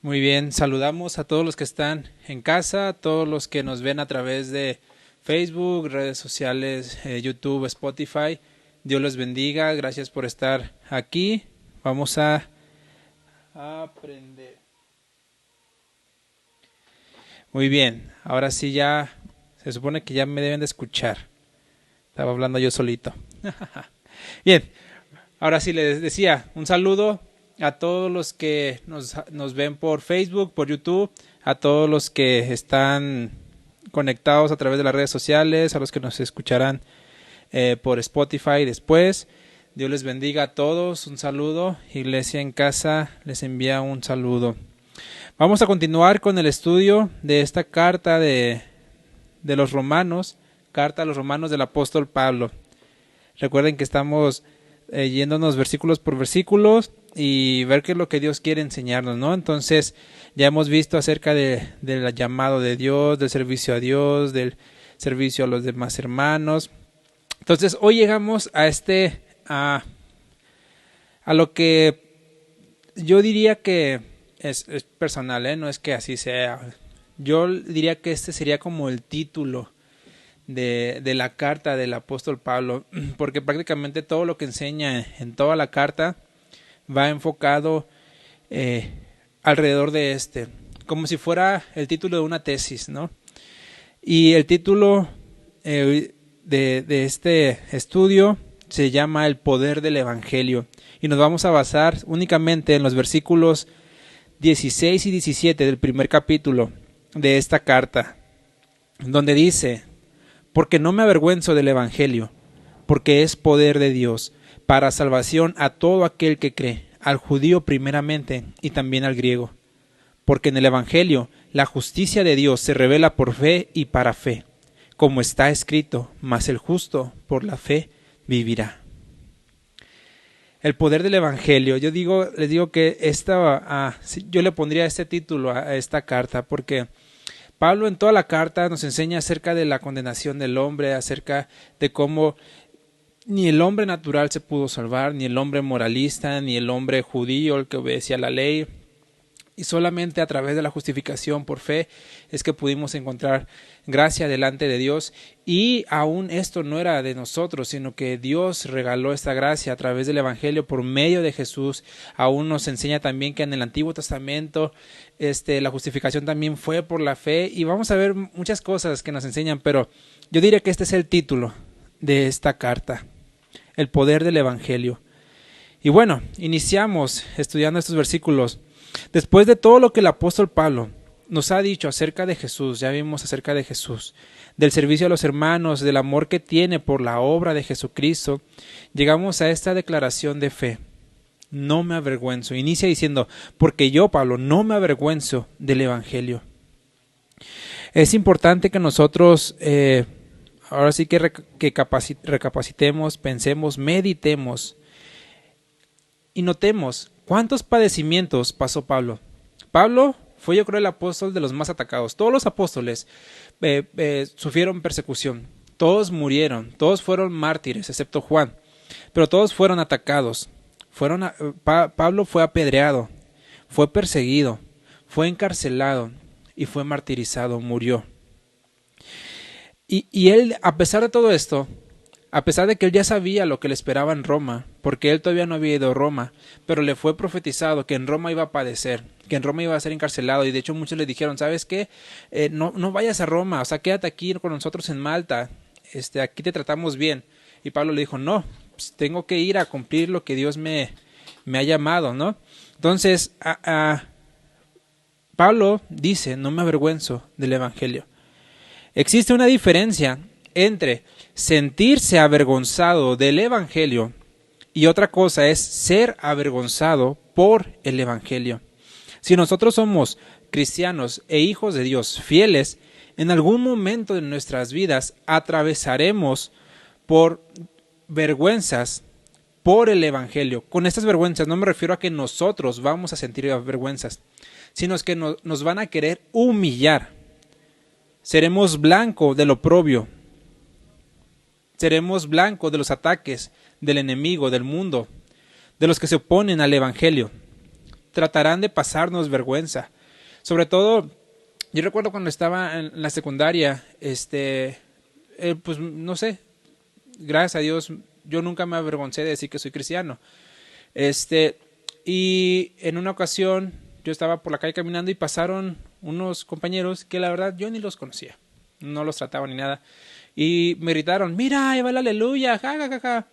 Muy bien, saludamos a todos los que están en casa, a todos los que nos ven a través de Facebook, redes sociales, YouTube, Spotify. Dios les bendiga, gracias por estar aquí. Vamos a aprender. Muy bien, ahora sí ya se supone que ya me deben de escuchar. Estaba hablando yo solito. Bien, ahora sí les decía, un saludo a todos los que nos ven por Facebook, por YouTube, a todos los que están conectados a través de las redes sociales, a los que nos escucharán por Spotify después. Dios les bendiga a todos, un saludo. Iglesia en casa les envía un saludo. Vamos a continuar con el estudio de esta carta de los Romanos, carta a los Romanos del apóstol Pablo. Recuerden que estamos yéndonos versículos por versículos y ver qué es lo que Dios quiere enseñarnos, ¿no? Entonces, ya hemos visto acerca del llamado de Dios, del servicio a Dios, del servicio a los demás hermanos. Entonces, hoy llegamos a lo que yo diría que es personal, no es que así sea. Yo diría que este sería como el título de la carta del apóstol Pablo, porque prácticamente todo lo que enseña en toda la carta va enfocado alrededor de como si fuera el título de una tesis, ¿no? Y el título de este estudio se llama El poder del Evangelio, y nos vamos a basar únicamente en los versículos 16 y 17 del primer capítulo de esta carta, donde dice: porque no me avergüenzo del Evangelio, porque es poder de Dios, para salvación a todo aquel que cree, al judío primeramente y también al griego. Porque en el Evangelio la justicia de Dios se revela por fe y para fe, como está escrito: mas el justo por la fe vivirá. El poder del Evangelio. Les digo que yo le pondría este título a esta carta, porque Pablo en toda la carta nos enseña acerca de la condenación del hombre, acerca de cómo ni el hombre natural se pudo salvar, ni el hombre moralista, ni el hombre judío, el que obedecía la ley. Y solamente a través de la justificación por fe es que pudimos encontrar gracia delante de Dios. Y aún esto no era de nosotros, sino que Dios regaló esta gracia a través del Evangelio por medio de Jesús. Aún nos enseña también que en el Antiguo Testamento la justificación también fue por la fe. Y vamos a ver muchas cosas que nos enseñan, pero yo diría que este es el título de esta carta: el poder del Evangelio. Y bueno, iniciamos estudiando estos versículos. Después de todo lo que el apóstol Pablo nos ha dicho acerca de Jesús, ya vimos acerca de Jesús, del servicio a los hermanos, del amor que tiene por la obra de Jesucristo, llegamos a esta declaración de fe: no me avergüenzo. Inicia diciendo: porque yo, Pablo, no me avergüenzo del Evangelio. Es importante que nosotros ahora sí que recapacitemos, pensemos, meditemos y notemos cuántos padecimientos pasó Pablo. Pablo fue, yo creo, el apóstol de los más atacados. Todos los apóstoles sufrieron persecución. Todos murieron. Todos fueron mártires, excepto Juan. Pero todos fueron atacados. Pablo fue apedreado, fue perseguido, fue encarcelado y fue martirizado, murió. Y él, a pesar de todo esto, a pesar de que él ya sabía lo que le esperaba en Roma, porque él todavía no había ido a Roma, pero le fue profetizado que en Roma iba a padecer, que en Roma iba a ser encarcelado, y de hecho muchos le dijeron: ¿sabes qué? No vayas a Roma, o sea, quédate aquí con nosotros en Malta, aquí te tratamos bien. Y Pablo le dijo: no, pues tengo que ir a cumplir lo que Dios me ha llamado, ¿no? Entonces, Pablo dice: no me avergüenzo del Evangelio. Existe una diferencia entre sentirse avergonzado del Evangelio y otra cosa es ser avergonzado por el Evangelio. Si nosotros somos cristianos e hijos de Dios fieles, en algún momento de nuestras vidas atravesaremos por vergüenzas por el Evangelio. Con estas vergüenzas no me refiero a que nosotros vamos a sentir vergüenzas, sino que nos van a querer humillar. Seremos blanco del oprobio. Seremos blanco de los ataques del enemigo, del mundo, de los que se oponen al Evangelio. Tratarán de pasarnos vergüenza. Sobre todo, yo recuerdo cuando estaba en la secundaria, pues no sé, gracias a Dios, yo nunca me avergoncé de decir que soy cristiano. Y en una ocasión yo estaba por la calle caminando y pasaron unos compañeros que la verdad yo ni los conocía, no los trataba ni nada. Y me gritaron, mira, ahí va el aleluya, ja, ja, ja, ja.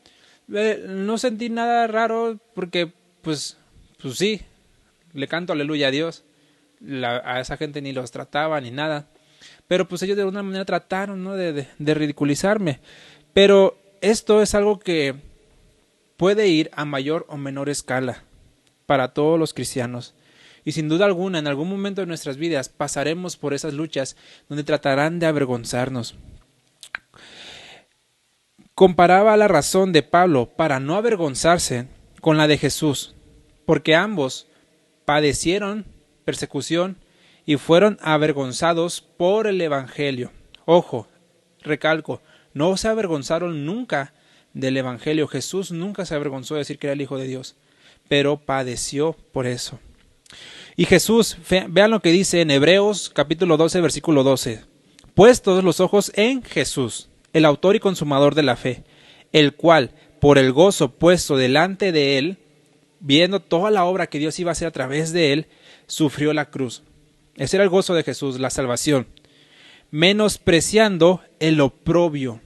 No sentí nada raro porque, pues sí, le canto aleluya a Dios. A esa gente ni los trataba ni nada. Pero pues ellos de alguna manera trataron, ¿no?, de ridiculizarme. Pero esto es algo que puede ir a mayor o menor escala para todos los cristianos. Y sin duda alguna, en algún momento de nuestras vidas pasaremos por esas luchas donde tratarán de avergonzarnos. Comparaba la razón de Pablo para no avergonzarse con la de Jesús, porque ambos padecieron persecución y fueron avergonzados por el Evangelio. Ojo, recalco, no se avergonzaron nunca del Evangelio. Jesús nunca se avergonzó de decir que era el Hijo de Dios, pero padeció por eso. Y Jesús, vean lo que dice en Hebreos capítulo 12, versículo 12. Puestos los ojos en Jesús, el autor y consumador de la fe, el cual, por el gozo puesto delante de él, viendo toda la obra que Dios iba a hacer a través de él, sufrió la cruz. Ese era el gozo de Jesús, la salvación. Menospreciando el oprobio.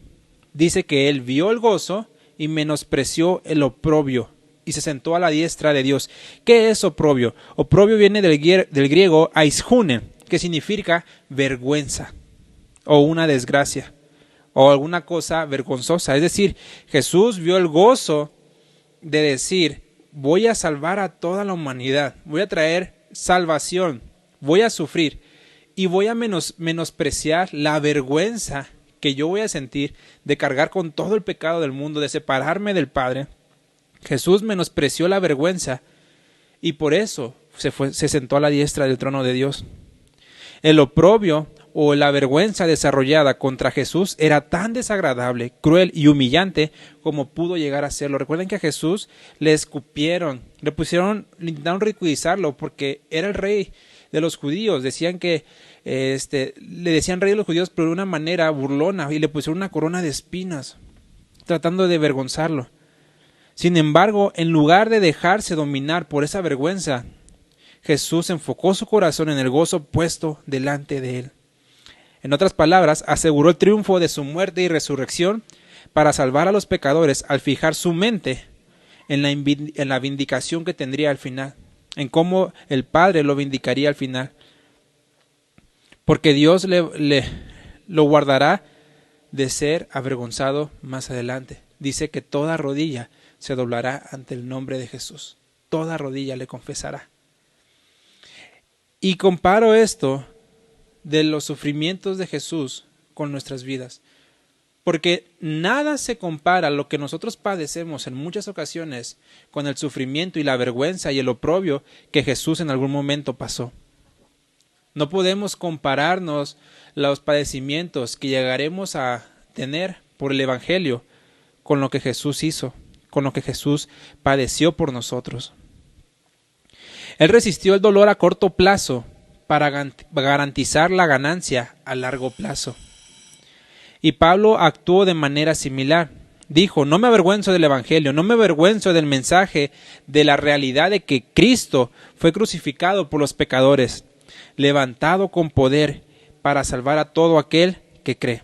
Dice que él vio el gozo y menospreció el oprobio y se sentó a la diestra de Dios. ¿Qué es oprobio? Oprobio viene del griego aishune, que significa vergüenza o una desgracia o alguna cosa vergonzosa. Es decir, Jesús vio el gozo de decir, voy a salvar a toda la humanidad, voy a traer salvación, voy a sufrir y voy a menospreciar la vergüenza que yo voy a sentir de cargar con todo el pecado del mundo, de separarme del Padre. Jesús menospreció la vergüenza y por eso se sentó a la diestra del trono de Dios. El oprobio o la vergüenza desarrollada contra Jesús era tan desagradable, cruel y humillante como pudo llegar a serlo. Recuerden que a Jesús le escupieron, le intentaron ridiculizarlo porque era el rey de los judíos. Decían que le decían rey de los judíos, pero de una manera burlona, y le pusieron una corona de espinas, tratando de avergonzarlo. Sin embargo, en lugar de dejarse dominar por esa vergüenza, Jesús enfocó su corazón en el gozo puesto delante de él. En otras palabras, aseguró el triunfo de su muerte y resurrección para salvar a los pecadores al fijar su mente en la vindicación que tendría al final, en cómo el Padre lo vindicaría al final. Porque Dios lo guardará de ser avergonzado más adelante. Dice que toda rodilla se doblará ante el nombre de Jesús. Toda rodilla le confesará. Y comparo esto de los sufrimientos de Jesús con nuestras vidas. Porque nada se compara a lo que nosotros padecemos en muchas ocasiones con el sufrimiento y la vergüenza y el oprobio que Jesús en algún momento pasó. No podemos compararnos los padecimientos que llegaremos a tener por el Evangelio con lo que Jesús hizo, con lo que Jesús padeció por nosotros. Él resistió el dolor a corto plazo para garantizar la ganancia a largo plazo. Y Pablo actuó de manera similar. Dijo, no me avergüenzo del Evangelio, no me avergüenzo del mensaje de la realidad de que Cristo fue crucificado por los pecadores, levantado con poder para salvar a todo aquel que cree.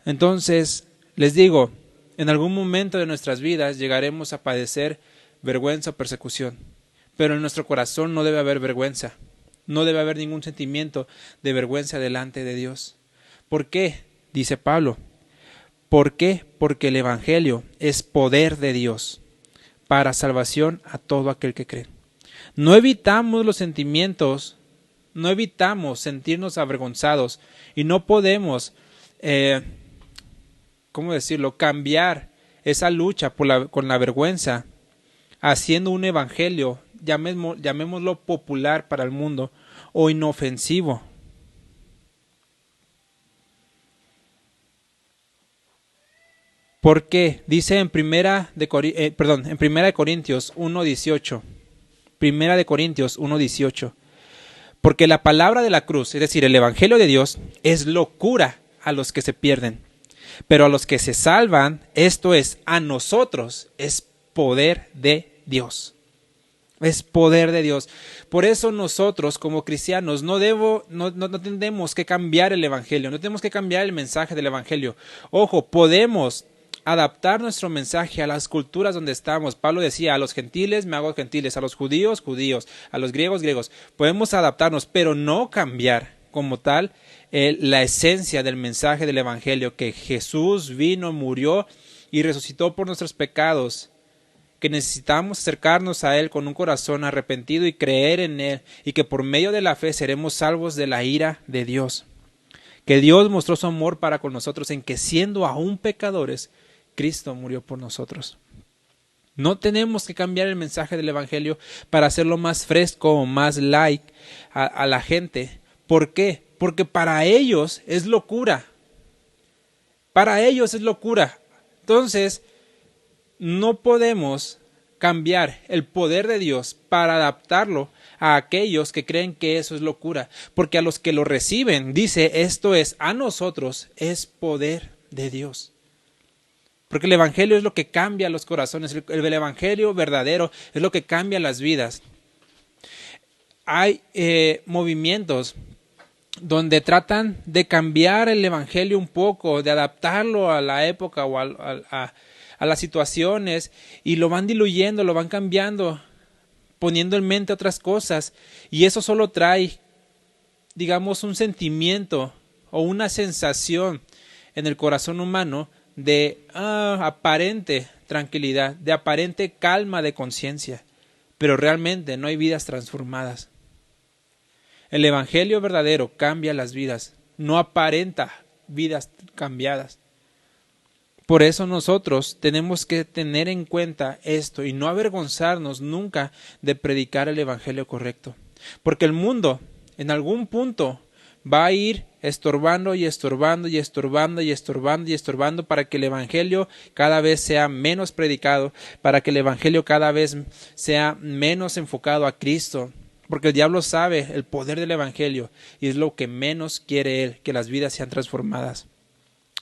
Entonces, les digo, en algún momento de nuestras vidas llegaremos a padecer vergüenza o persecución, pero en nuestro corazón no debe haber vergüenza, no debe haber ningún sentimiento de vergüenza delante de Dios. ¿Por qué? Dice Pablo. ¿Por qué? Porque el Evangelio es poder de Dios para salvación a todo aquel que cree. No evitamos los sentimientos, no evitamos sentirnos avergonzados y no podemos, cambiar esa lucha con la vergüenza haciendo un evangelio, llamémoslo popular para el mundo o inofensivo. ¿Por qué? Dice en Primera de Corintios 1:18. Primera de Corintios 1:18. Porque la palabra de la cruz, es decir, el evangelio de Dios, es locura a los que se pierden. Pero a los que se salvan, esto es, a nosotros, es poder de Dios. Es poder de Dios. Por eso nosotros como cristianos no tenemos que cambiar el evangelio, no tenemos que cambiar el mensaje del evangelio. Ojo, podemos adaptar nuestro mensaje a las culturas donde estamos. Pablo decía, a los gentiles me hago gentiles, a los judíos, judíos, a los griegos, griegos. Podemos adaptarnos, pero no cambiar como tal la esencia del mensaje del evangelio, que Jesús vino, murió y resucitó por nuestros pecados, que necesitamos acercarnos a Él con un corazón arrepentido y creer en Él, y que por medio de la fe seremos salvos de la ira de Dios. Que Dios mostró su amor para con nosotros en que siendo aún pecadores, Cristo murió por nosotros. No tenemos que cambiar el mensaje del evangelio para hacerlo más fresco o más light a la gente. ¿Por qué? Porque para ellos es locura. Para ellos es locura. Entonces, no podemos cambiar el poder de Dios para adaptarlo a aquellos que creen que eso es locura. Porque a los que lo reciben, dice, esto es, a nosotros es poder de Dios. Porque el evangelio es lo que cambia los corazones. El evangelio verdadero es lo que cambia las vidas. Hay movimientos donde tratan de cambiar el evangelio un poco, de adaptarlo a la época o a las situaciones, y lo van diluyendo, lo van cambiando, poniendo en mente otras cosas, y eso solo trae, digamos, un sentimiento o una sensación en el corazón humano de aparente tranquilidad, de aparente calma de conciencia, pero realmente no hay vidas transformadas. El evangelio verdadero cambia las vidas, no aparenta vidas cambiadas. Por eso nosotros tenemos que tener en cuenta esto y no avergonzarnos nunca de predicar el evangelio correcto. Porque el mundo en algún punto va a ir estorbando y estorbando y estorbando y estorbando y estorbando para que el evangelio cada vez sea menos predicado, para que el evangelio cada vez sea menos enfocado a Cristo. Porque el diablo sabe el poder del evangelio y es lo que menos quiere él, que las vidas sean transformadas.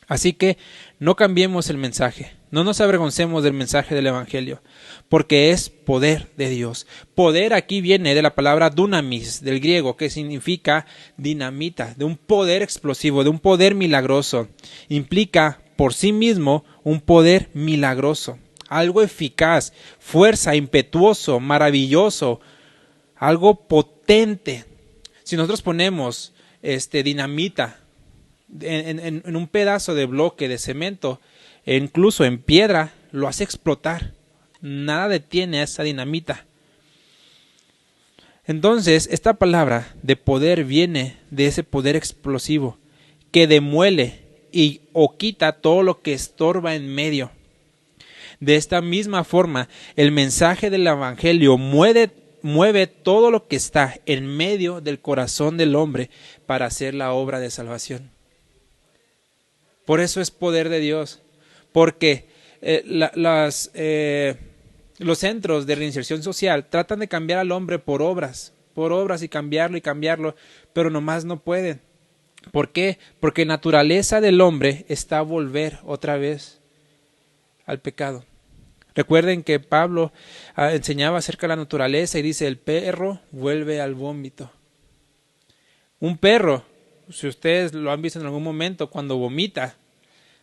Así que no cambiemos el mensaje, no nos avergoncemos del mensaje del evangelio, porque es poder de Dios. Poder aquí viene de la palabra dunamis, del griego, que significa dinamita, de un poder explosivo, de un poder milagroso. Implica por sí mismo un poder milagroso, algo eficaz, fuerza, impetuoso, maravilloso, algo potente. Si nosotros ponemos dinamita en un pedazo de bloque de cemento, e incluso en piedra, lo hace explotar. Nada detiene a esa dinamita. Entonces, esta palabra de poder viene de ese poder explosivo que demuele o quita todo lo que estorba en medio. De esta misma forma, el mensaje del evangelio mueve todo lo que está en medio del corazón del hombre para hacer la obra de salvación. Por eso es poder de Dios, porque los centros de reinserción social tratan de cambiar al hombre por obras y cambiarlo, pero nomás no pueden. ¿Por qué? Porque la naturaleza del hombre está a volver otra vez al pecado. Recuerden que Pablo enseñaba acerca de la naturaleza y dice, el perro vuelve al vómito. Un perro, si ustedes lo han visto en algún momento, cuando vomita,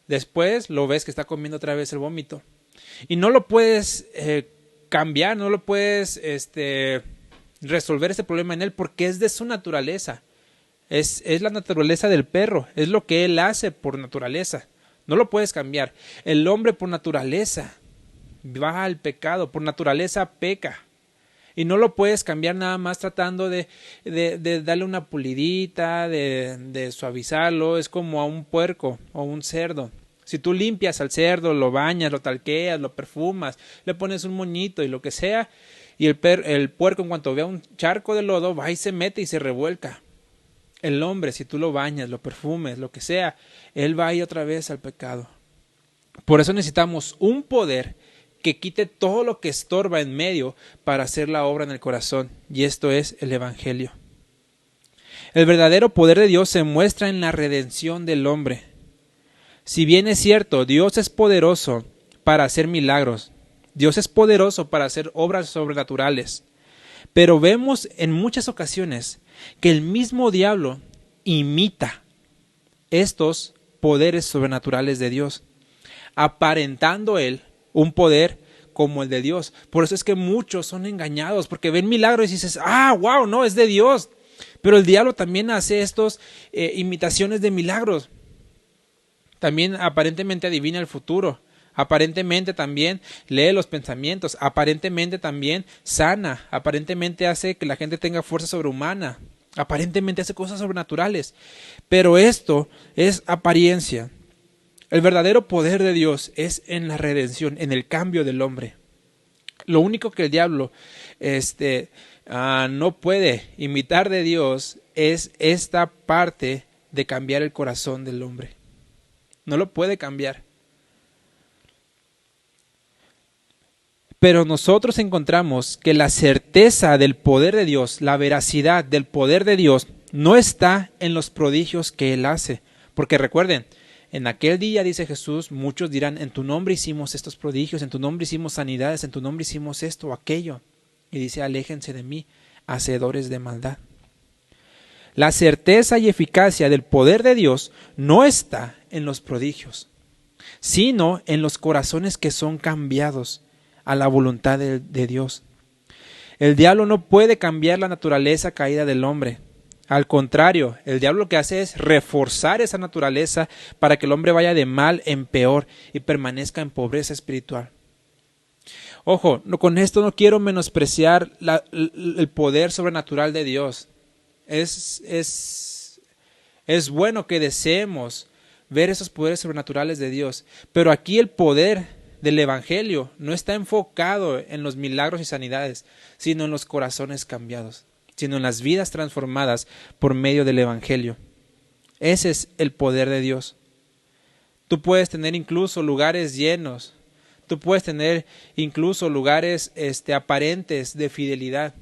después lo ves que está comiendo otra vez el vómito. Y no lo puedes cambiar, no lo puedes resolver ese problema en él, porque es de su naturaleza. Es la naturaleza del perro, es lo que él hace por naturaleza. No lo puedes cambiar. El hombre por naturaleza va al pecado, por naturaleza peca. Y no lo puedes cambiar nada más tratando de darle una pulidita, de suavizarlo. Es como a un puerco o un cerdo. Si tú limpias al cerdo, lo bañas, lo talqueas, lo perfumas, le pones un moñito y lo que sea, y el puerco en cuanto vea un charco de lodo va y se mete y se revuelca. El hombre, si tú lo bañas, lo perfumes, lo que sea, él va a ir otra vez al pecado. Por eso necesitamos un poder que quite todo lo que estorba en medio para hacer la obra en el corazón, y esto es el Evangelio. El verdadero poder de Dios se muestra en la redención del hombre. Si bien es cierto, Dios es poderoso para hacer milagros, Dios es poderoso para hacer obras sobrenaturales, pero vemos en muchas ocasiones que el mismo diablo imita estos poderes sobrenaturales de Dios, aparentando él un poder como el de Dios. Por eso es que muchos son engañados, porque ven milagros y dices, wow, no, es de Dios. Pero el diablo también hace estos imitaciones de milagros. También aparentemente adivina el futuro. Aparentemente también lee los pensamientos. Aparentemente también sana. Aparentemente hace que la gente tenga fuerza sobrehumana. Aparentemente hace cosas sobrenaturales. Pero esto es apariencia. El verdadero poder de Dios es en la redención, en el cambio del hombre. Lo único que el diablo no puede imitar de Dios es esta parte de cambiar el corazón del hombre. No lo puede cambiar. Pero nosotros encontramos que la certeza del poder de Dios, la veracidad del poder de Dios, no está en los prodigios que Él hace. Porque recuerden, en aquel día, dice Jesús, muchos dirán, en tu nombre hicimos estos prodigios, en tu nombre hicimos sanidades, en tu nombre hicimos esto o aquello. Y dice, aléjense de mí, hacedores de maldad. La certeza y eficacia del poder de Dios no está en los prodigios, sino en los corazones que son cambiados a la voluntad de Dios. El diablo no puede cambiar la naturaleza caída del hombre. Al contrario, el diablo lo que hace es reforzar esa naturaleza para que el hombre vaya de mal en peor y permanezca en pobreza espiritual. Ojo, con esto no quiero menospreciar el poder sobrenatural de Dios. Es bueno que deseemos ver esos poderes sobrenaturales de Dios, pero aquí el poder del Evangelio no está enfocado en los milagros y sanidades, sino en los corazones cambiados, sino en las vidas transformadas por medio del Evangelio. Ese es el poder de Dios. Tú puedes tener incluso lugares llenos, tú puedes tener incluso lugares aparentes de fidelidad,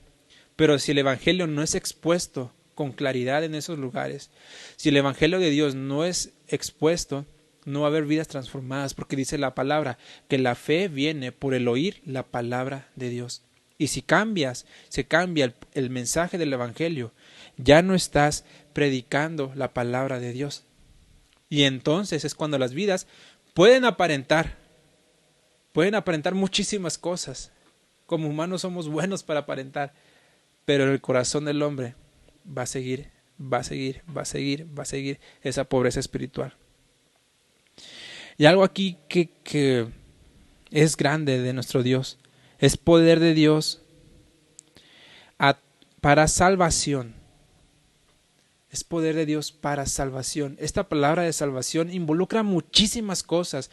pero si el Evangelio no es expuesto con claridad en esos lugares, si el Evangelio de Dios no es expuesto, no va a haber vidas transformadas, porque dice la palabra que la fe viene por el oír la palabra de Dios. Y si se cambia el mensaje del Evangelio, ya no estás predicando la palabra de Dios. Y entonces es cuando las vidas pueden aparentar muchísimas cosas. Como humanos somos buenos para aparentar, pero en el corazón del hombre va a seguir esa pobreza espiritual. Y algo aquí que es grande de nuestro Dios, es poder de Dios para salvación. Es poder de Dios para salvación. Esta palabra de salvación involucra muchísimas cosas.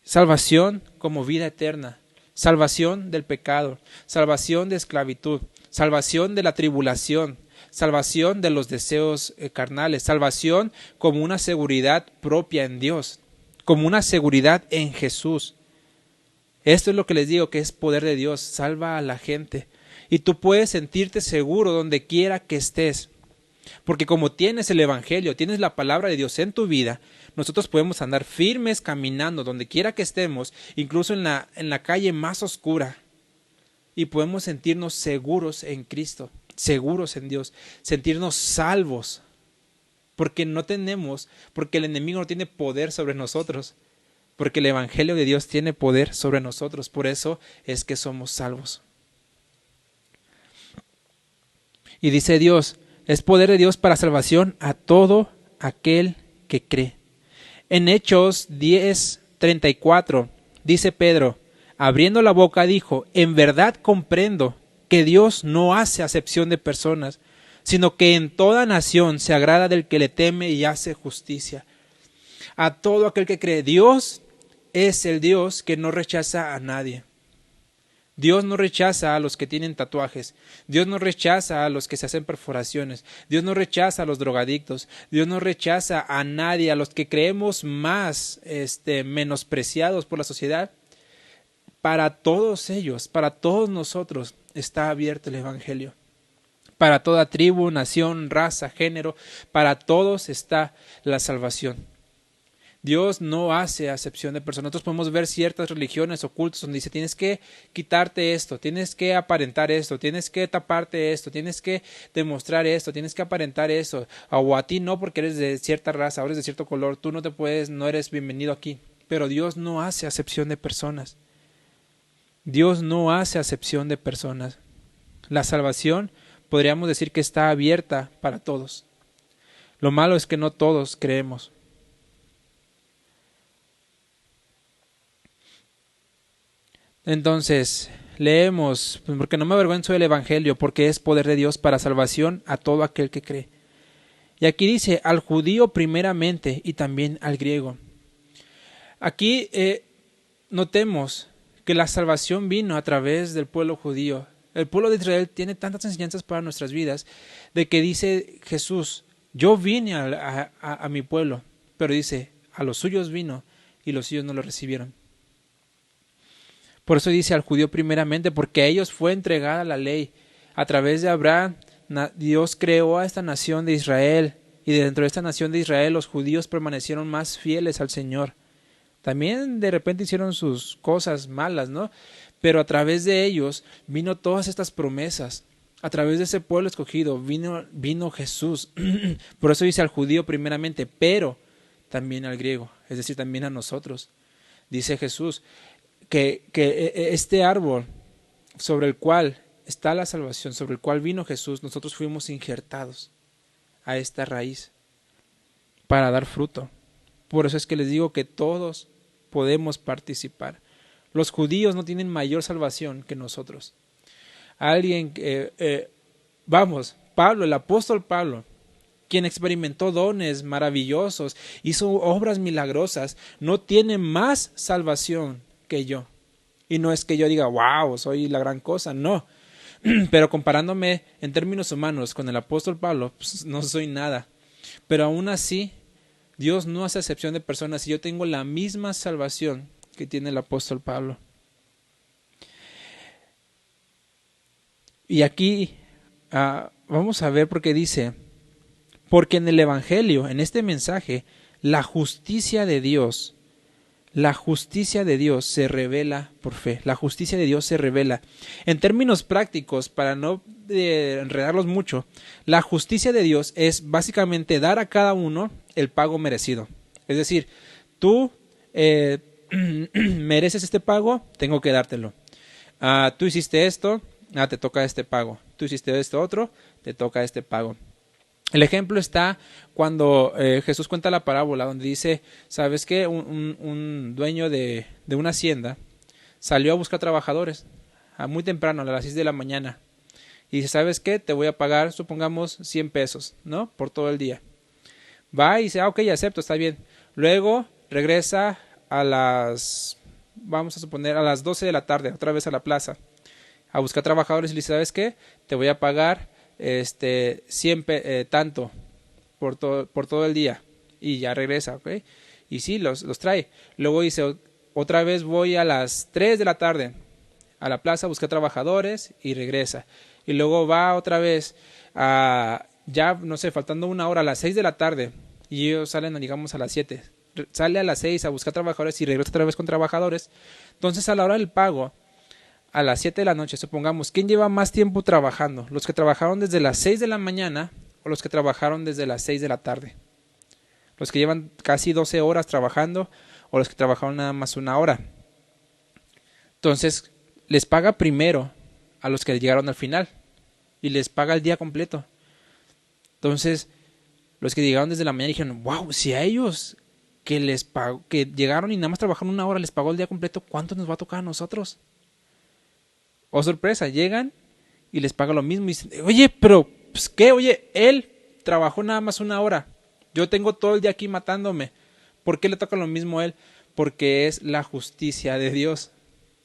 Salvación como vida eterna, salvación del pecado, salvación de esclavitud, salvación de la tribulación, salvación de los deseos carnales, salvación como una seguridad propia en Dios, como una seguridad en Jesús. Esto es lo que les digo, que es poder de Dios, salva a la gente. Y tú puedes sentirte seguro donde quiera que estés, porque como tienes el Evangelio, tienes la palabra de Dios en tu vida, nosotros podemos andar firmes caminando donde quiera que estemos, incluso en la calle más oscura, y podemos sentirnos seguros en Cristo, seguros en Dios, sentirnos salvos, porque el enemigo no tiene poder sobre nosotros, porque el Evangelio de Dios tiene poder sobre nosotros, por eso es que somos salvos. Y dice Dios, es poder de Dios para salvación a todo aquel que cree. En Hechos 10:34 dice Pedro, abriendo la boca dijo, en verdad comprendo que Dios no hace acepción de personas, sino que en toda nación se agrada del que le teme y hace justicia. A todo aquel que cree, Dios es el Dios que no rechaza a nadie. Dios no rechaza a los que tienen tatuajes, Dios no rechaza a los que se hacen perforaciones, Dios no rechaza a los drogadictos, Dios no rechaza a nadie, a los que creemos más menospreciados por la sociedad. para todos ellos, para todos nosotros, está abierto el Evangelio. Para toda tribu, nación, raza, género, para todos está la salvación. Dios no hace acepción de personas. Nosotros podemos ver ciertas religiones ocultas donde dice tienes que quitarte esto, tienes que aparentar esto, tienes que taparte esto, tienes que demostrar esto, tienes que aparentar eso, o a ti no porque eres de cierta raza, o eres de cierto color, tú no eres bienvenido aquí. Pero Dios no hace acepción de personas. Dios no hace acepción de personas. La salvación podríamos decir que está abierta para todos. Lo malo es que no todos creemos. Entonces, leemos, porque no me avergüenzo del Evangelio, porque es poder de Dios para salvación a todo aquel que cree. Y aquí dice, al judío primeramente y también al griego. Aquí notemos que la salvación vino a través del pueblo judío. El pueblo de Israel tiene tantas enseñanzas para nuestras vidas, de que dice Jesús, yo vine a mi pueblo, pero dice, a los suyos vino y los suyos no lo recibieron. Por eso dice al judío primeramente, porque a ellos fue entregada la ley. A través de Abraham, Dios creó a esta nación de Israel, y dentro de esta nación de Israel los judíos permanecieron más fieles al Señor. También de repente hicieron sus cosas malas, ¿no? Pero a través de ellos vino todas estas promesas. A través de ese pueblo escogido vino Jesús. Por eso dice al judío primeramente, pero también al griego, es decir, también a nosotros. Dice Jesús que este árbol sobre el cual está la salvación, sobre el cual vino Jesús, nosotros fuimos injertados a esta raíz para dar fruto. Por eso es que les digo que todos podemos participar. Los judíos no tienen mayor salvación que nosotros. Alguien Pablo, el apóstol Pablo, quien experimentó dones maravillosos, hizo obras milagrosas, no tiene más salvación que yo. Y no es que yo diga, wow, soy la gran cosa, no. Pero comparándome en términos humanos con el apóstol Pablo, pues no soy nada. Pero aún así, Dios no hace excepción de personas y yo tengo la misma salvación que tiene el apóstol Pablo. Y aquí vamos a ver por qué dice, porque en el Evangelio, en este mensaje, la justicia de Dios se revela por fe. La justicia de Dios se revela. En términos prácticos, para no enredarlos mucho, la justicia de Dios es básicamente dar a cada uno el pago merecido. Es decir, tú mereces este pago, tengo que dártelo. Tú hiciste esto, te toca este pago. Tú hiciste esto otro, te toca este pago. El ejemplo está cuando Jesús cuenta la parábola donde dice, ¿sabes qué? Un dueño de una hacienda salió a buscar trabajadores muy temprano, a las 6 de la mañana. Y dice, ¿sabes qué? Te voy a pagar, supongamos, 100 pesos, ¿no? Por todo el día. Va y dice, ok, acepto, está bien. Luego regresa vamos a suponer, a las 12 de la tarde, otra vez a la plaza, a buscar trabajadores y le dice, ¿sabes qué? Te voy a pagar tanto por todo el día. Y ya regresa, ¿ok? Y sí, los trae. Luego dice, otra vez voy a las 3 de la tarde a la plaza a buscar trabajadores y regresa. Y luego va otra vez ya, no sé, faltando una hora, a las 6 de la tarde, y ellos salen, digamos, a las 7. Sale a las 6 a buscar trabajadores y regresa otra vez con trabajadores. Entonces, a la hora del pago, a las 7 de la noche, supongamos, ¿quién lleva más tiempo trabajando? ¿Los que trabajaron desde las 6 de la mañana o los que trabajaron desde las 6 de la tarde? ¿Los que llevan casi 12 horas trabajando o los que trabajaron nada más una hora? Entonces, les paga primero a los que llegaron al final y les paga el día completo. Entonces, los que llegaron desde la mañana dijeron, wow, si a ellos que llegaron y nada más trabajaron una hora les pagó el día completo, ¿cuánto nos va a tocar a nosotros? Oh, sorpresa, llegan y les paga lo mismo y dicen, oye, pero pues, ¿qué? Oye, él trabajó nada más una hora, yo tengo todo el día aquí matándome, ¿por qué le toca lo mismo a él? Porque es la justicia de Dios.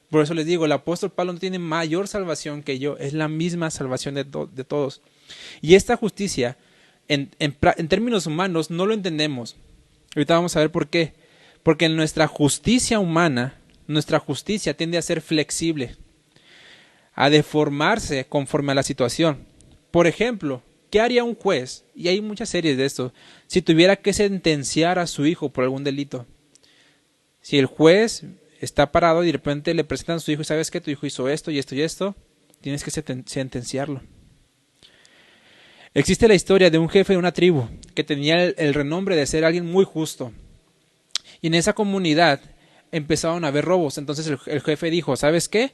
Por eso les digo, el apóstol Pablo no tiene mayor salvación que yo, es la misma salvación de todos. Y esta justicia, en términos humanos, no lo entendemos. Ahorita vamos a ver por qué. Porque en nuestra justicia humana nuestra justicia tiende a ser flexible, a deformarse conforme a la situación. Por ejemplo, ¿qué haría un juez? Y hay muchas series de esto. Si tuviera que sentenciar a su hijo por algún delito. Si el juez está parado y de repente le presentan a su hijo y sabes que tu hijo hizo esto y esto y esto, tienes que sentenciarlo. Existe la historia de un jefe de una tribu que tenía el renombre de ser alguien muy justo. Y en esa comunidad empezaron a haber robos. Entonces el jefe dijo, ¿sabes qué?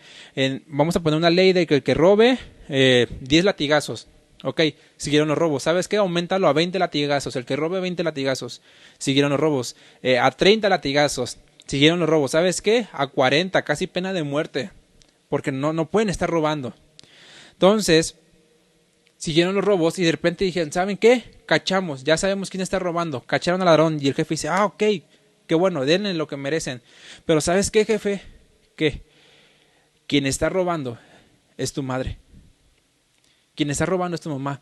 Vamos a poner una ley de que el que robe 10 latigazos. Ok, siguieron los robos. ¿Sabes qué? Auméntalo a 20 latigazos. El que robe 20 latigazos. Siguieron los robos. A 30 latigazos. Siguieron los robos. ¿Sabes qué? A 40, casi pena de muerte. Porque no pueden estar robando. Entonces, siguieron los robos y de repente dijeron, ¿saben qué? Cachamos, ya sabemos quién está robando. Cacharon al ladrón y el jefe dice, ok, qué bueno, denle lo que merecen. Pero ¿sabes qué, jefe? ¿Qué? Quien está robando es tu madre. Quien está robando es tu mamá.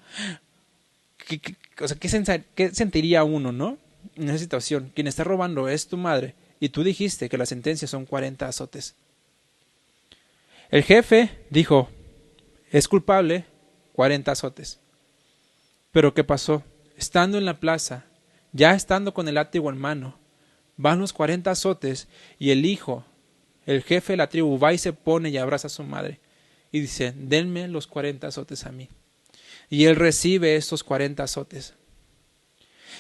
¿Qué sentiría uno, no? En esa situación. Quien está robando es tu madre y tú dijiste que la sentencia son 40 azotes. El jefe dijo, es culpable, 40 azotes. Pero ¿qué pasó? Estando en la plaza, ya estando con el látigo en mano, van los 40 azotes y el hijo, el jefe de la tribu, va y se pone y abraza a su madre y dice, denme los 40 azotes a mí. Y él recibe estos 40 azotes.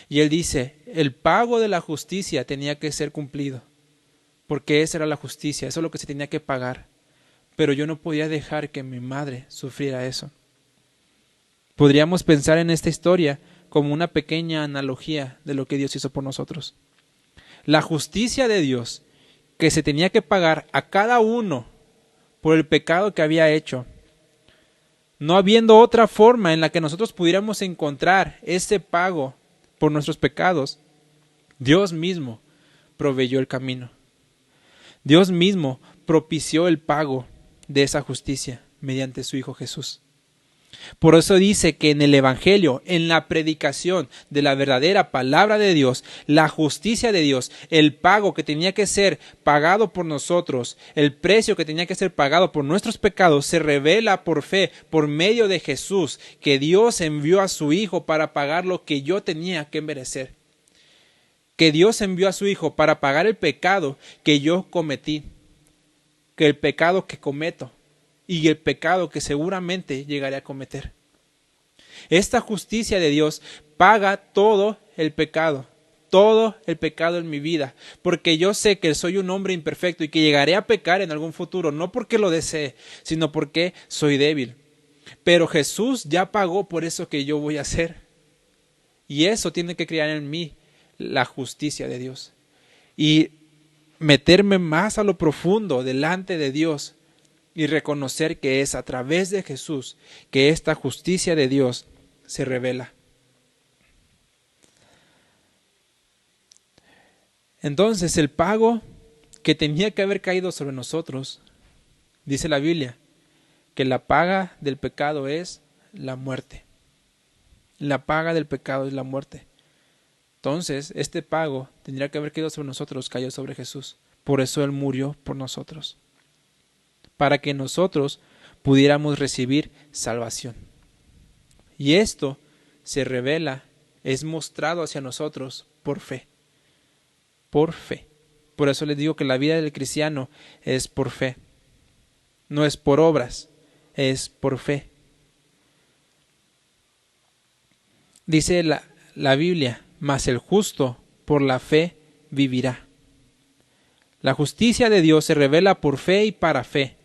Y él dice, el pago de la justicia tenía que ser cumplido, porque esa era la justicia, eso es lo que se tenía que pagar. Pero yo no podía dejar que mi madre sufriera eso. Podríamos pensar en esta historia como una pequeña analogía de lo que Dios hizo por nosotros. La justicia de Dios, que se tenía que pagar a cada uno por el pecado que había hecho, no habiendo otra forma en la que nosotros pudiéramos encontrar ese pago por nuestros pecados, Dios mismo proveyó el camino. Dios mismo propició el pago de esa justicia mediante su Hijo Jesús. Por eso dice que en el Evangelio, en la predicación de la verdadera palabra de Dios, la justicia de Dios, el pago que tenía que ser pagado por nosotros, el precio que tenía que ser pagado por nuestros pecados, se revela por fe, por medio de Jesús, que Dios envió a su Hijo para pagar lo que yo tenía que merecer. Que Dios envió a su Hijo para pagar el pecado que yo cometí, que el pecado que cometo y el pecado que seguramente llegaré a cometer. Esta justicia de Dios paga todo el pecado en mi vida, porque yo sé que soy un hombre imperfecto y que llegaré a pecar en algún futuro, no porque lo desee, sino porque soy débil. Pero Jesús ya pagó por eso que yo voy a hacer. Y eso tiene que crear en mí la justicia de Dios. Y meterme más a lo profundo delante de Dios y reconocer que es a través de Jesús que esta justicia de Dios se revela. Entonces el pago que tenía que haber caído sobre nosotros, dice la Biblia, que la paga del pecado es la muerte. La paga del pecado es la muerte. Entonces este pago tendría que haber caído sobre nosotros, cayó sobre Jesús. Por eso Él murió por nosotros, para que nosotros pudiéramos recibir salvación. Y esto se revela, es mostrado hacia nosotros por fe. Por fe. Por eso les digo que la vida del cristiano es por fe. No es por obras, es por fe. Dice la Biblia, mas el justo por la fe vivirá. La justicia de Dios se revela por fe y para fe.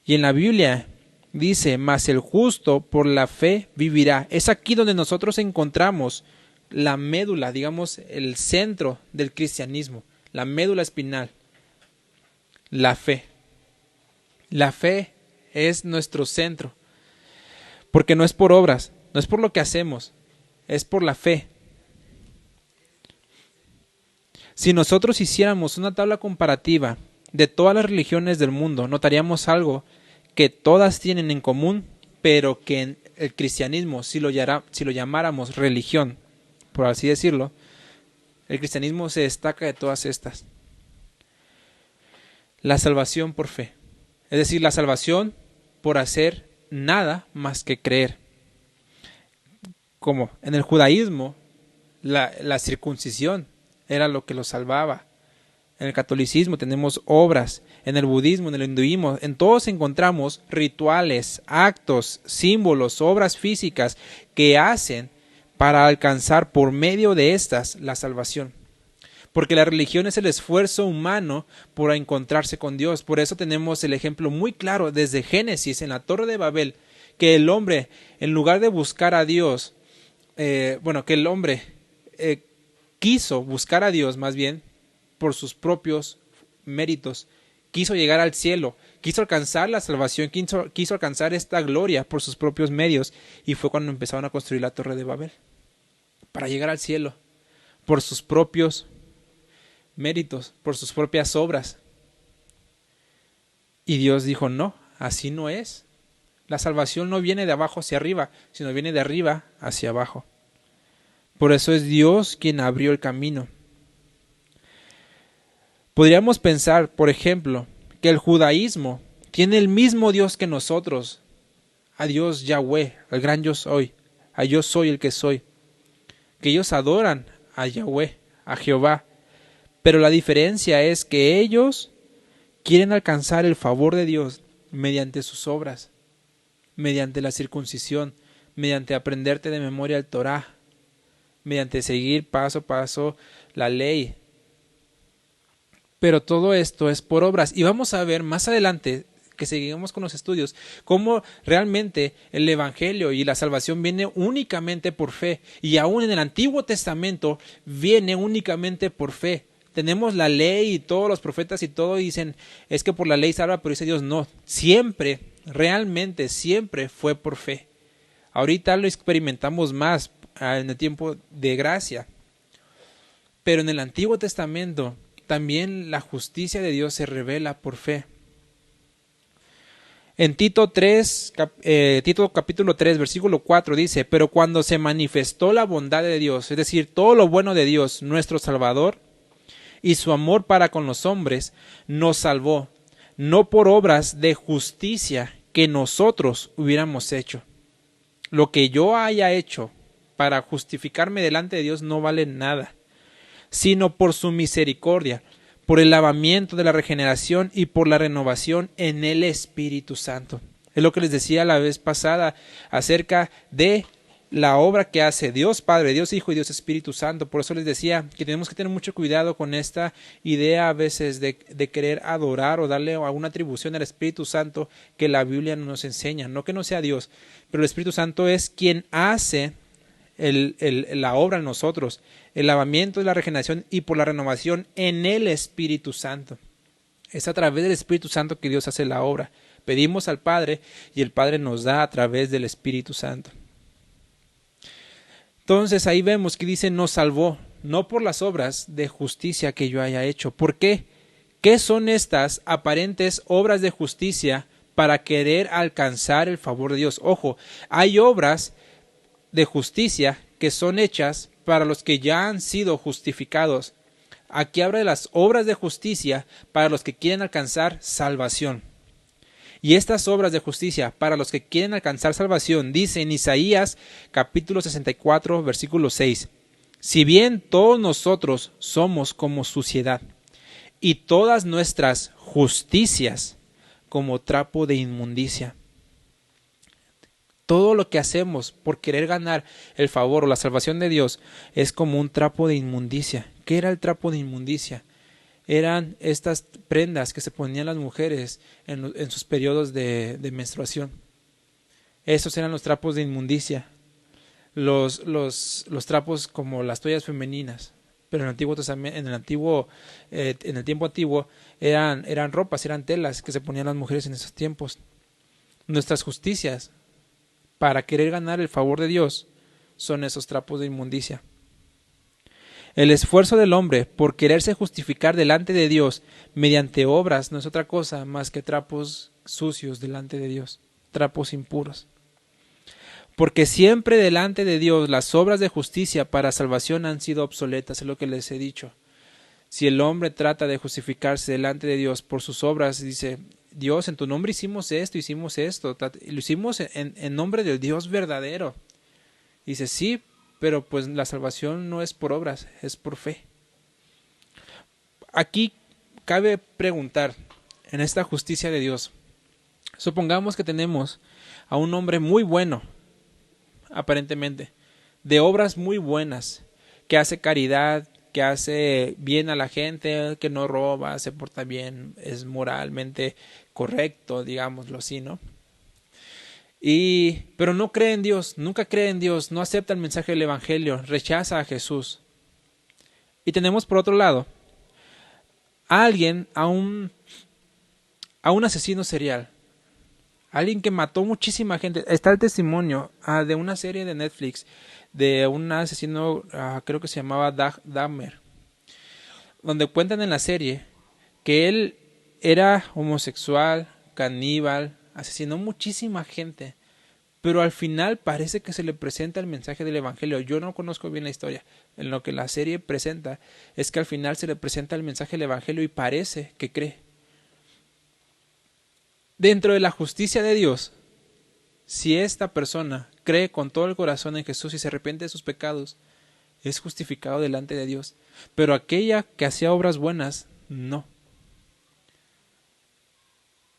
Y en la Biblia dice, mas el justo por la fe vivirá. Es aquí donde nosotros encontramos la médula, digamos, el centro del cristianismo, la médula espinal, la fe. La fe es nuestro centro, porque no es por obras, no es por lo que hacemos, es por la fe. Si nosotros hiciéramos una tabla comparativa de todas las religiones del mundo, notaríamos algo que todas tienen en común, pero que en el cristianismo, si lo llamáramos religión, por así decirlo, el cristianismo se destaca de todas estas. la salvación por fe. Es decir, la salvación por hacer nada más que creer. Como en el judaísmo, la circuncisión era lo que los salvaba. En el catolicismo tenemos obras, en el budismo, en el hinduismo, en todos encontramos rituales, actos, símbolos, obras físicas que hacen para alcanzar por medio de estas la salvación. Porque la religión es el esfuerzo humano por encontrarse con Dios. Por eso tenemos el ejemplo muy claro desde Génesis, en la Torre de Babel, que el hombre, en lugar de buscar a Dios, que el hombre quiso buscar a Dios más bien por sus propios méritos, quiso llegar al cielo, quiso alcanzar la salvación, quiso alcanzar esta gloria por sus propios medios, y fue cuando empezaron a construir la Torre de Babel, para llegar al cielo, por sus propios méritos, por sus propias obras. Y Dios dijo, no, así no es. La salvación no viene de abajo hacia arriba, sino viene de arriba hacia abajo. Por eso es Dios quien abrió el camino. Podríamos pensar, por ejemplo, que el judaísmo tiene el mismo Dios que nosotros, a Dios Yahweh, al gran yo soy, a yo soy el que soy, que ellos adoran a Yahweh, a Jehová, pero la diferencia es que ellos quieren alcanzar el favor de Dios mediante sus obras, mediante la circuncisión, mediante aprenderte de memoria el Torá, mediante seguir paso a paso la ley. Pero todo esto es por obras. Y vamos a ver más adelante, que seguimos con los estudios, cómo realmente el Evangelio y la salvación viene únicamente por fe. Y aún en el Antiguo Testamento viene únicamente por fe. Tenemos la ley y todos los profetas y todo dicen, es que por la ley salva, pero dice Dios, no. Siempre, realmente, siempre fue por fe. Ahorita lo experimentamos más en el tiempo de gracia. Pero en el Antiguo Testamento también la justicia de Dios se revela por fe. En Tito capítulo 3, versículo 4 dice, pero cuando se manifestó la bondad de Dios, es decir, todo lo bueno de Dios, nuestro Salvador, y su amor para con los hombres, nos salvó, no por obras de justicia que nosotros hubiéramos hecho. Lo que yo haya hecho para justificarme delante de Dios no vale nada, sino por su misericordia, por el lavamiento de la regeneración y por la renovación en el Espíritu Santo. Es lo que les decía la vez pasada acerca de la obra que hace Dios Padre, Dios Hijo y Dios Espíritu Santo. Por eso les decía que tenemos que tener mucho cuidado con esta idea a veces de querer adorar o darle alguna atribución al Espíritu Santo que la Biblia no nos enseña. No que no sea Dios, pero el Espíritu Santo es quien hace la obra en nosotros, el lavamiento de la regeneración y por la renovación en el Espíritu Santo. Es a través del Espíritu Santo que Dios hace la obra. Pedimos al Padre y el Padre nos da a través del Espíritu Santo. Entonces ahí vemos que dice nos salvó, no por las obras de justicia que yo haya hecho. ¿Por qué? ¿Qué son estas aparentes obras de justicia para querer alcanzar el favor de Dios? Ojo, hay obras de justicia que son hechas para los que ya han sido justificados. Aquí habla de las obras de justicia para los que quieren alcanzar salvación. Y estas obras de justicia para los que quieren alcanzar salvación, dice en Isaías capítulo 64, versículo 6, si bien todos nosotros somos como suciedad, y todas nuestras justicias como trapo de inmundicia. Todo lo que hacemos por querer ganar el favor o la salvación de Dios es como un trapo de inmundicia. ¿Qué era el trapo de inmundicia? Eran estas prendas que se ponían las mujeres en sus periodos de menstruación. Esos eran los trapos de inmundicia. Los trapos como las toallas femeninas. Pero en el tiempo antiguo eran ropas, eran telas que se ponían las mujeres en esos tiempos. Nuestras justicias para querer ganar el favor de Dios son esos trapos de inmundicia. El esfuerzo del hombre por quererse justificar delante de Dios mediante obras no es otra cosa más que trapos sucios delante de Dios, trapos impuros. Porque siempre delante de Dios las obras de justicia para salvación han sido obsoletas, es lo que les he dicho. Si el hombre trata de justificarse delante de Dios por sus obras, dice, Dios, en tu nombre hicimos esto, y lo hicimos en nombre del Dios verdadero. Dice, sí, pero pues la salvación no es por obras, es por fe. Aquí cabe preguntar, en esta justicia de Dios, supongamos que tenemos a un hombre muy bueno, aparentemente, de obras muy buenas, que hace caridad, que hace bien a la gente, que no roba, se porta bien, es moralmente correcto, digámoslo así, ¿no? Pero no cree en Dios, nunca cree en Dios, no acepta el mensaje del Evangelio, rechaza a Jesús. Y tenemos por otro lado a alguien, a un asesino serial, alguien que mató muchísima gente. Está el testimonio de una serie de Netflix de un asesino, creo que se llamaba Dahmer, donde cuentan en la serie que él era homosexual, caníbal, asesinó muchísima gente, pero al final parece que se le presenta el mensaje del Evangelio. Yo no conozco bien la historia. En lo que la serie presenta es que al final se le presenta el mensaje del Evangelio y parece que cree. Dentro de la justicia de Dios, si esta persona cree con todo el corazón en Jesús y se arrepiente de sus pecados, es justificado delante de Dios. Pero aquella que hacía obras buenas, no.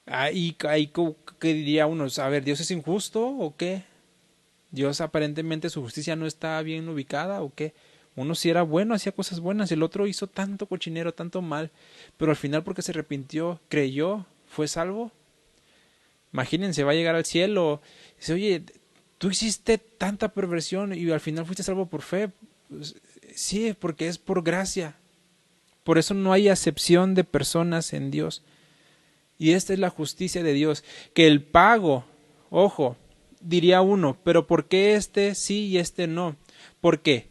Ahí, ¿qué diría uno? A ver, ¿Dios es injusto o qué? ¿Dios aparentemente su justicia no está bien ubicada o qué? Uno sí era bueno, hacía cosas buenas, el otro hizo tanto cochinero, tanto mal, pero al final porque se arrepintió, creyó, fue salvo. Imagínense, va a llegar al cielo, dice, oye, tú hiciste tanta perversión y al final fuiste salvo por fe. Pues, sí, porque es por gracia. Por eso no hay acepción de personas en Dios. Y esta es la justicia de Dios, que el pago, ojo, diría uno, pero ¿por qué este sí y este no? Porque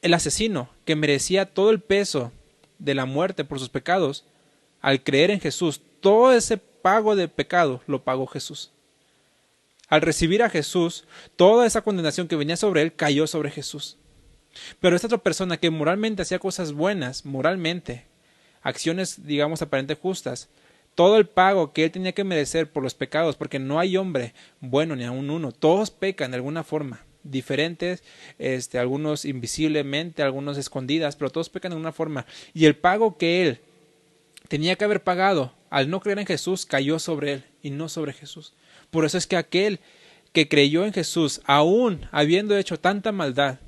el asesino, que merecía todo el peso de la muerte por sus pecados, al creer en Jesús, todo ese pago de pecado lo pagó Jesús. Al recibir a Jesús, toda esa condenación que venía sobre él cayó sobre Jesús. Pero esta otra persona que moralmente hacía cosas buenas, moralmente, acciones, digamos, aparentemente justas, todo el pago que él tenía que merecer por los pecados, porque no hay hombre bueno ni aun uno, todos pecan de alguna forma, diferentes, algunos invisiblemente, algunos escondidas, pero todos pecan de alguna forma, y el pago que él tenía que haber pagado al no creer en Jesús cayó sobre él y no sobre Jesús. Por eso es que aquel que creyó en Jesús, aún habiendo hecho tanta maldad,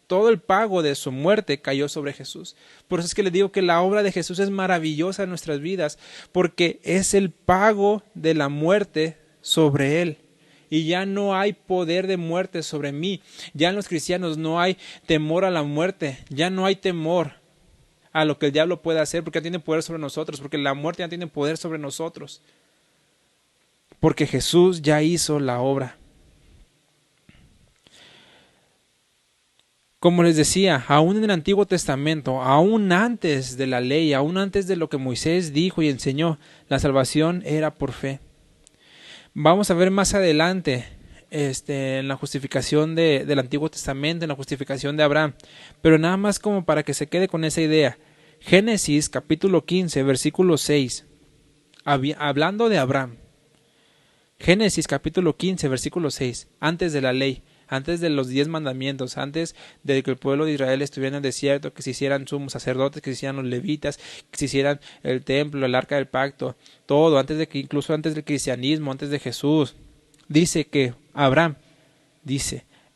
todo el pago de su muerte cayó sobre Jesús. Por eso es que le digo que la obra de Jesús es maravillosa en nuestras vidas, porque es el pago de la muerte sobre él. Y ya no hay poder de muerte sobre mí. Ya en los cristianos no hay temor a la muerte. Ya no hay temor a lo que el diablo puede hacer, porque ya tiene poder sobre nosotros, porque la muerte ya tiene poder sobre nosotros. Porque Jesús ya hizo la obra. Como les decía, aún en el Antiguo Testamento, aún antes de la ley, aún antes de lo que Moisés dijo y enseñó, la salvación era por fe. Vamos a ver más adelante en la justificación del Antiguo Testamento, en la justificación de Abraham, pero nada más como para que se quede con esa idea. Génesis capítulo 15, versículo 6, hablando de Abraham. Génesis capítulo 15, versículo 6, antes de la ley, antes de los 10 mandamientos, antes de que el pueblo de Israel estuviera en el desierto, que se hicieran sumos sacerdotes, que se hicieran los levitas, que se hicieran el templo, el arca del pacto, todo, incluso antes del cristianismo, antes de Jesús. Dice que Abraham,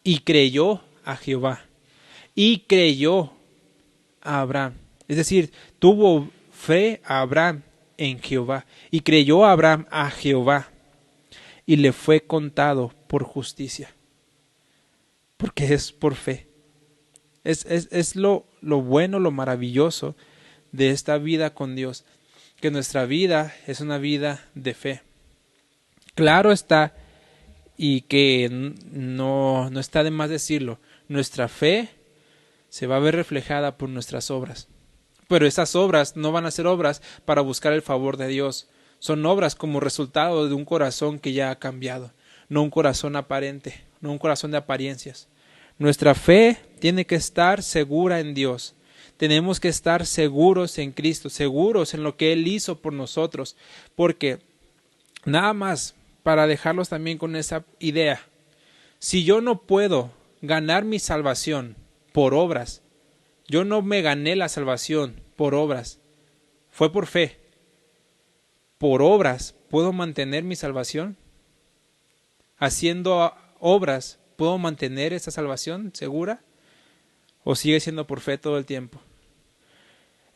y creyó a Jehová, y creyó a Abraham. Es decir, tuvo fe a Abraham en Jehová, y creyó a Abraham a Jehová, y le fue contado por justicia. Porque es por fe. Es lo bueno, lo maravilloso de esta vida con Dios, que nuestra vida es una vida de fe. Claro está, y que no está de más decirlo, nuestra fe se va a ver reflejada por nuestras obras. Pero esas obras no van a ser obras para buscar el favor de Dios. Son obras como resultado de un corazón que ya ha cambiado, no un corazón aparente, no un corazón de apariencias. Nuestra fe tiene que estar segura en Dios, Tenemos que estar seguros en Cristo, seguros en lo que Él hizo por nosotros, porque nada más para dejarlos también con esa idea, si yo no puedo ganar mi salvación por obras, yo no me gané la salvación por obras, fue por fe. ¿Por obras puedo mantener mi salvación? ¿Haciendo obras puedo mantener esa salvación segura? ¿O sigue siendo por fe todo el tiempo?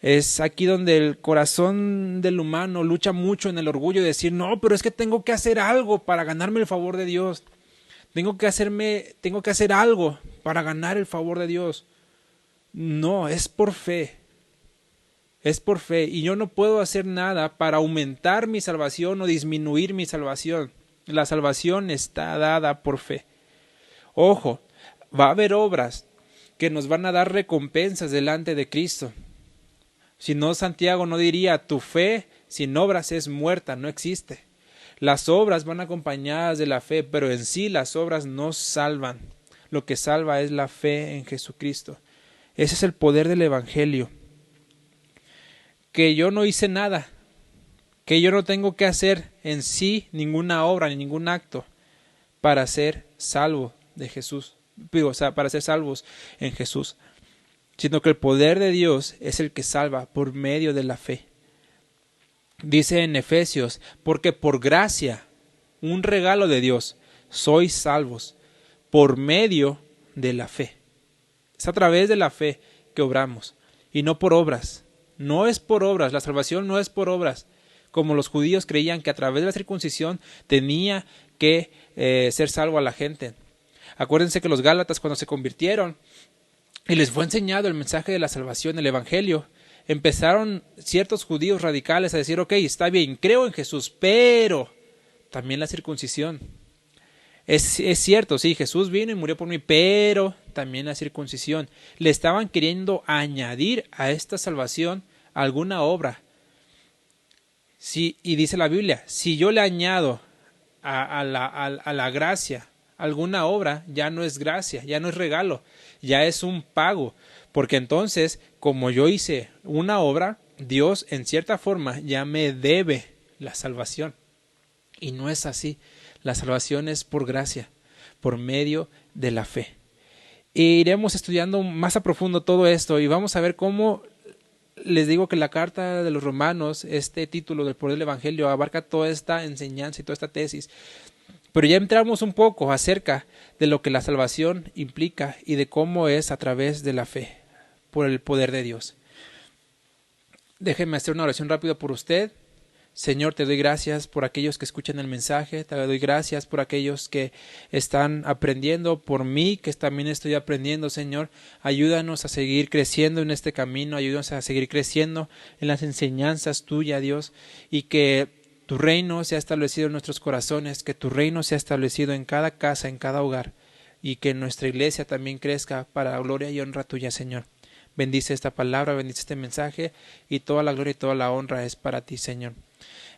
Es aquí donde el corazón del humano lucha mucho en el orgullo de decir, no, pero es que tengo que hacer algo para ganarme el favor de Dios. Tengo que hacer algo para ganar el favor de Dios. No, es por fe. Es por fe. Y yo no puedo hacer nada para aumentar mi salvación o disminuir mi salvación. La salvación está dada por fe. Ojo, va a haber obras que nos van a dar recompensas delante de Cristo. Si no, Santiago no diría, tu fe sin obras es muerta, no existe. Las obras van acompañadas de la fe, pero en sí las obras no salvan. Lo que salva es la fe en Jesucristo. Ese es el poder del Evangelio. Que yo no hice nada, que yo no tengo que hacer en sí ninguna obra ni ningún acto para ser salvo de Jesús, para ser salvos en Jesús, sino que el poder de Dios es el que salva por medio de la fe. Dice en Efesios, porque por gracia, un regalo de Dios, sois salvos por medio de la fe. Es a través de la fe que obramos y no por obras. No es por obras, la salvación no es por obras, como los judíos creían que a través de la circuncisión tenía que ser salvo a la gente. Acuérdense que los gálatas, cuando se convirtieron y les fue enseñado el mensaje de la salvación, el evangelio, empezaron ciertos judíos radicales a decir, ok, está bien, creo en Jesús, pero también la circuncisión. Es cierto, sí, Jesús vino y murió por mí, pero también la circuncisión. Le estaban queriendo añadir a esta salvación alguna obra. Sí, y dice la Biblia, si yo le añado a la gracia alguna obra, ya no es gracia, ya no es regalo, ya es un pago. Porque entonces, como yo hice una obra, Dios en cierta forma ya me debe la salvación. Y no es así. La salvación es por gracia, por medio de la fe. E iremos estudiando más a profundo todo esto y vamos a ver cómo, les digo que la carta de los Romanos, este título del poder del Evangelio, abarca toda esta enseñanza y toda esta tesis. Pero ya entramos un poco acerca de lo que la salvación implica y de cómo es a través de la fe, por el poder de Dios. Déjenme hacer una oración rápida por usted. Señor, te doy gracias por aquellos que escuchan el mensaje, te doy gracias por aquellos que están aprendiendo, por mí que también estoy aprendiendo, Señor. Ayúdanos a seguir creciendo en este camino, ayúdanos a seguir creciendo en las enseñanzas tuyas, Dios, y que tu reino sea establecido en nuestros corazones, que tu reino sea establecido en cada casa, en cada hogar, y que nuestra iglesia también crezca para la gloria y honra tuya, Señor. Bendice esta palabra, bendice este mensaje, y toda la gloria y toda la honra es para ti, Señor.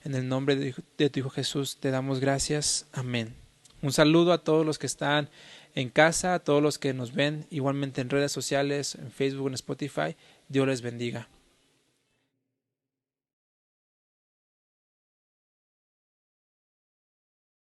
En el nombre de tu Hijo Jesús te damos gracias. Amén. Un saludo a todos los que están en casa, a todos los que nos ven igualmente en redes sociales, en Facebook, en Spotify. Dios les bendiga.